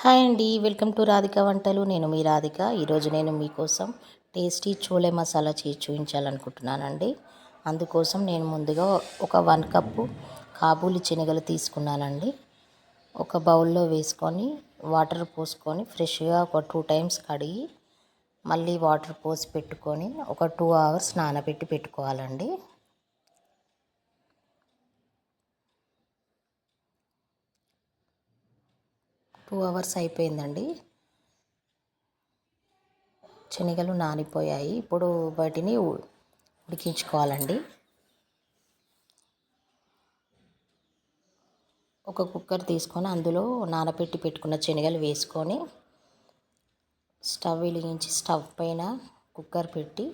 Hi అండి, welcome to Radhika వంటలు. నేను మీ రాధిక. ఈరోజు నేను మీకోసం టేస్టీ చోలే మసాలా చేసి చూపించాలనుకుంటున్నానండి. అందుకోసం నేను ముందుగా ఒక 1 కప్పు కాబూలి శనగలు తీసుకున్నానండి. ఒక బౌల్లో వేసుకొని వాటర్ పోసుకొని ఫ్రెష్గా ఒక 2 టైమ్స్ కడిగి మళ్ళీ వాటర్ పోసి పెట్టుకొని ఒక 2 అవర్స్ నానబెట్టి పెట్టుకోవాలండి. 2 అవర్స్ అయిపోయిందండి. శనగలు నానిపోయాయి. ఇప్పుడు వాటిని ఉడికించుకోవాలండి. ఒక కుక్కర్ తీసుకొని అందులో నానబెట్టి పెట్టుకున్న శనగలు వేసుకొని స్టవ్ వెలిగించి స్టవ్ పైన కుక్కర్ పెట్టి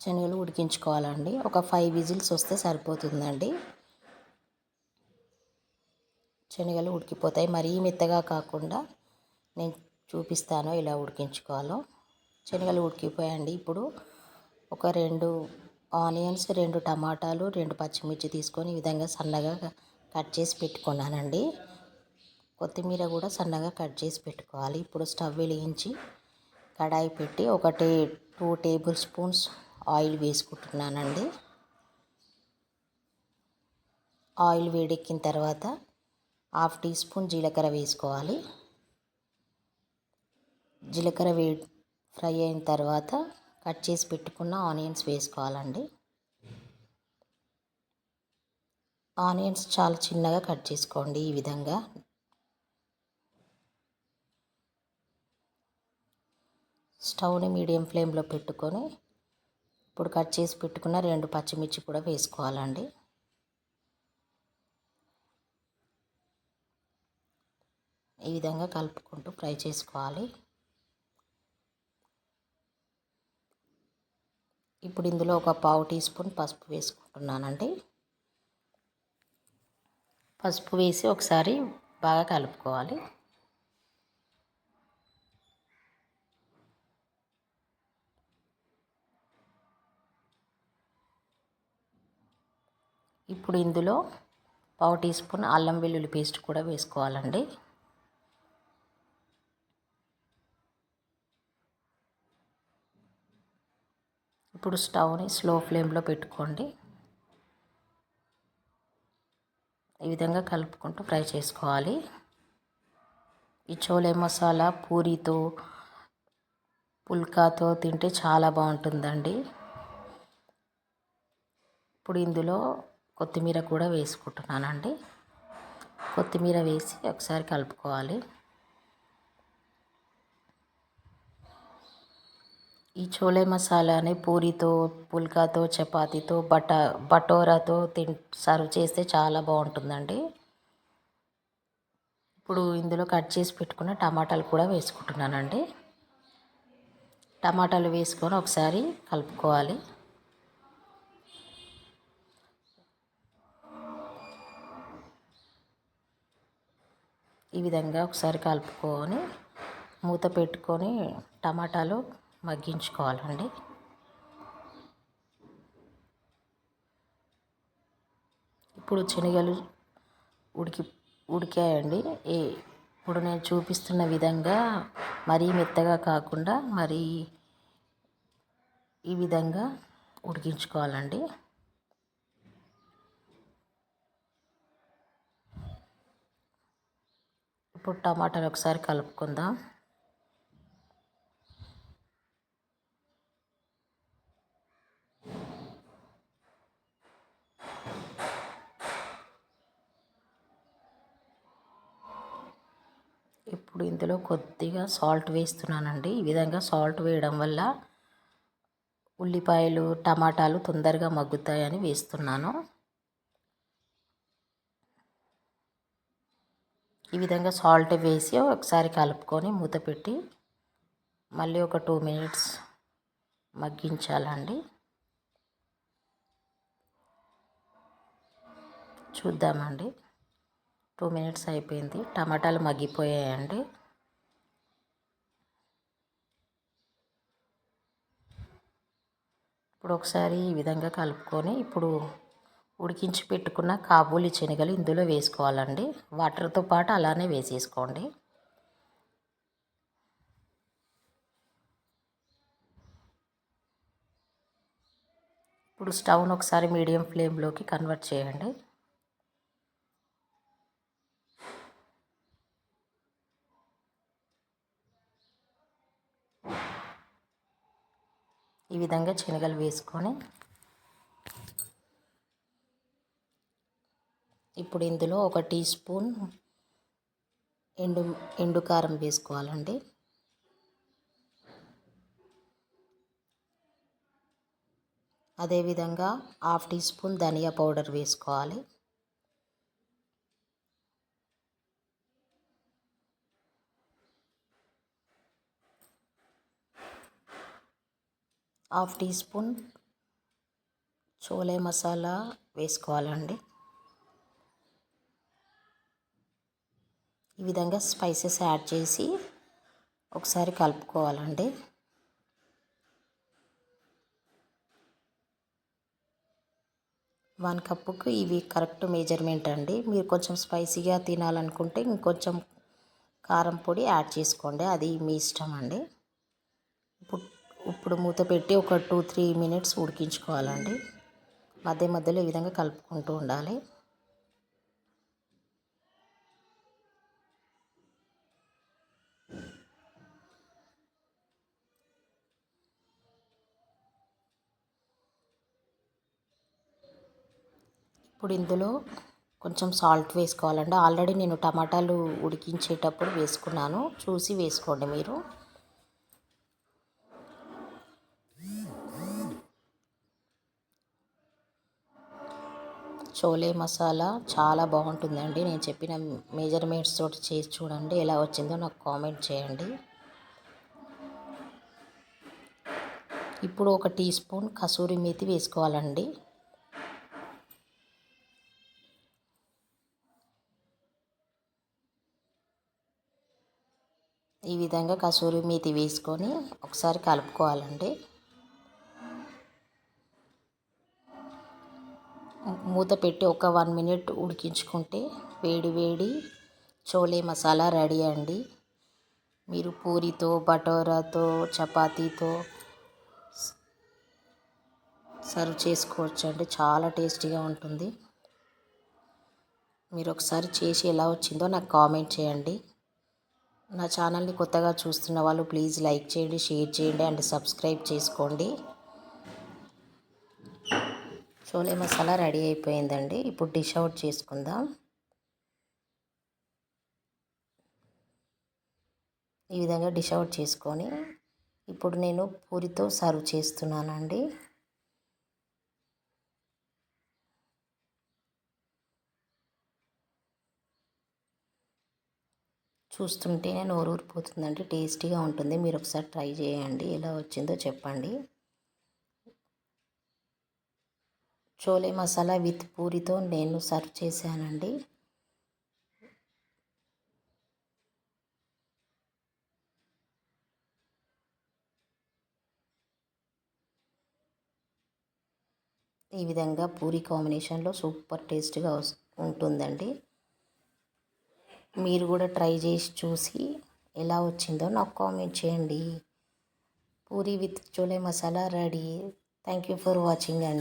శనగలు ఉడికించుకోవాలండి. ఒక 5 విజిల్స్ వస్తే సరిపోతుందండి. శనగలు ఉడికిపోతాయి. మరీ మెత్తగా కాకుండా నేను చూపిస్తాను ఎలా ఉడికించుకోవాలో. శనగలు ఉడికిపోయాయండి. ఇప్పుడు ఒక 2 ఆనియన్స్, 2 టమాటాలు, 2 పచ్చిమిర్చి తీసుకొని ఈ విధంగా సన్నగా కట్ చేసి పెట్టుకున్నానండి. కొత్తిమీర కూడా సన్నగా కట్ చేసి పెట్టుకోవాలి. ఇప్పుడు స్టవ్ వెలిగించి కడాయి పెట్టి 2 టేబుల్ స్పూన్స్ ఆయిల్ వేసుకుంటున్నానండి. ఆయిల్ వేడెక్కిన తర్వాత 1/2 టీ స్పూన్ జీలకర్ర వేసుకోవాలి. జీలకర్ర ఫ్రై అయిన తర్వాత కట్ చేసి పెట్టుకున్న ఆనియన్స్ వేసుకోవాలండి. ఆనియన్స్ చాలా చిన్నగా కట్ చేసుకోండి. ఈ విధంగా స్టవ్ని మీడియం ఫ్లేమ్లో పెట్టుకొని ఇప్పుడు కట్ చేసి పెట్టుకున్న 2 పచ్చిమిర్చి కూడా వేసుకోవాలండి. ఈ విధంగా కలుపుకుంటూ ఫ్రై చేసుకోవాలి. ఇప్పుడు ఇందులో ఒక 1/2 టీ స్పూన్ పసుపు వేసుకుంటున్నానండి. పసుపు వేసి ఒకసారి బాగా కలుపుకోవాలి. ఇప్పుడు ఇందులో 1/2 టీ స్పూన్ అల్లం వెల్లుల్లి పేస్ట్ కూడా వేసుకోవాలండి. ఇప్పుడు స్టవ్ని స్లో ఫ్లేమ్లో పెట్టుకోండి. ఈ విధంగా కలుపుకుంటూ ఫ్రై చేసుకోవాలి. ఈ చోలే మసాలా పూరితో, పుల్కాతో తింటే చాలా బాగుంటుందండి. ఇప్పుడు ఇందులో కొత్తిమీర కూడా వేసుకుంటున్నానండి. కొత్తిమీర వేసి ఒకసారి కలుపుకోవాలి. ఈ చోలే మసాలాని పూరితో, పుల్కాతో, చపాతీతో, బటోరాతో సర్వ్ చేస్తే చాలా బాగుంటుందండి. ఇప్పుడు ఇందులో కట్ చేసి పెట్టుకున్న టమాటాలు కూడా వేసుకుంటున్నానండి. టమాటాలు వేసుకొని ఒకసారి కలుపుకోవాలి. ఈ విధంగా ఒకసారి కలుపుకొని మూత పెట్టుకొని టమాటాలు మగ్గించుకోవాలండి. ఇప్పుడు శనగలు ఉడికాయండి. ఇప్పుడు నేను చూపిస్తున్న విధంగా మరీ మెత్తగా కాకుండా మరీ ఈ విధంగా ఉడికించుకోవాలండి. ఇప్పుడు టమాటాలు ఒకసారి కలుపుకుందాం. ఇప్పుడు ఇందులో కొద్దిగా సాల్ట్ వేస్తున్నానండి. ఈ విధంగా సాల్ట్ వేయడం వల్ల ఉల్లిపాయలు, టమాటాలు తొందరగా మగ్గుతాయని వేస్తున్నాను. ఈ విధంగా సాల్ట్ వేసి ఒకసారి కలుపుకొని మూత పెట్టి మళ్ళీ ఒక 2 మినిట్స్ మగ్గించాలండి. చూద్దామండి. 2 మినిట్స్ అయిపోయింది. టమాటాలు మగ్గిపోయాయండి. ఇప్పుడు ఒకసారి ఈ విధంగా కలుపుకొని ఇప్పుడు ఉడికించి పెట్టుకున్న కాబూలి శనగలు ఇందులో వేసుకోవాలండి. వాటర్తో పాటు అలానే వేసేసుకోండి. ఇప్పుడు స్టవ్ను ఒకసారి మీడియం ఫ్లేమ్లోకి కన్వర్ట్ చేయండి. ఈ విధంగా శనగలు వేసుకొని ఇప్పుడు ఇందులో 1 టీ స్పూన్ ఎండు కారం వేసుకోవాలండి. అదేవిధంగా 1/2 టీ స్పూన్ ధనియా పౌడర్ వేసుకోవాలి. Half teaspoon chole masala వేసుకోవాలండి. ఈ విధంగా స్పైసెస్ యాడ్ చేసి ఒకసారి కలుపుకోవాలండి. వన్ కప్పుకు ఇవి కరెక్ట్ మెజర్మెంట్ అండి. మీరు కొంచెం స్పైసీగా తినాలనుకుంటే ఇంకొంచెం కారం పొడి యాడ్ చేసుకోండి, అది మీ ఇష్టం అండి. ఇప్పుడు మూత పెట్టి ఒక 2-3 మినిట్స్ ఉడికించుకోవాలండి. మధ్య మధ్యలో ఈ విధంగా కలుపుకుంటూ ఉండాలి. ఇప్పుడు ఇందులో కొంచెం సాల్ట్ వేసుకోవాలండి. ఆల్రెడీ నేను టమాటాలు ఉడికించేటప్పుడు వేసుకున్నాను, చూసి వేసుకోండి మీరు. చోలే మసాలా చాలా బాగుంటుందండి. నేను చెప్పిన మెజర్మెంట్స్ తోటి చేసి చూడండి, ఎలా వచ్చిందో నాకు కామెంట్ చేయండి. ఇప్పుడు 1 టీ స్పూన్ కసూరి మేతి వేసుకోవాలండి. ఈ విధంగా కసూరి మేతి వేసుకొని ఒకసారి కలుపుకోవాలండి. మూత పెట్టి ఒక 1 మినిట్ ఉడికించుకుంటే వేడి వేడి చోలే మసాలా రెడీ అండి. మీరు పూరితో, బటోరాతో, చపాతీతో సర్వ్ చేసుకోవచ్చు అండి. చాలా టేస్టీగా ఉంటుంది. మీరు ఒకసారి చేసి ఎలా వచ్చిందో నాకు కామెంట్ చేయండి. నా ఛానల్ని కొత్తగా చూస్తున్న వాళ్ళు ప్లీజ్ లైక్ చేయండి, షేర్ చేయండి అండ్ సబ్స్క్రైబ్ చేసుకోండి. చోలే మసాలా రెడీ అయిపోయిందండి. ఇప్పుడు డిష్ అవుట్ చేసుకుందాం. ఈ విధంగా డిష్ అవుట్ చేసుకొని ఇప్పుడు నేను పూరితో సర్వ్ చేస్తున్నానండి. చూస్తుంటేనే నోరు ఊరిపోతుందండి. టేస్టీగా ఉంటుంది. మీరు ఒకసారి ట్రై చేయండి, ఎలా వచ్చిందో చెప్పండి. చోలే మసాలా విత్ పూరితో నేను సర్వ్ చేశానండి. ఈ విధంగా పూరి కాంబినేషన్లో సూపర్ టేస్ట్గా ఉంటుందండి. మీరు కూడా ట్రై చేసి చూసి ఎలా వచ్చిందో నాకు కామెంట్ చేయండి. Puri with chole masala ready. Thank you for watching అండి.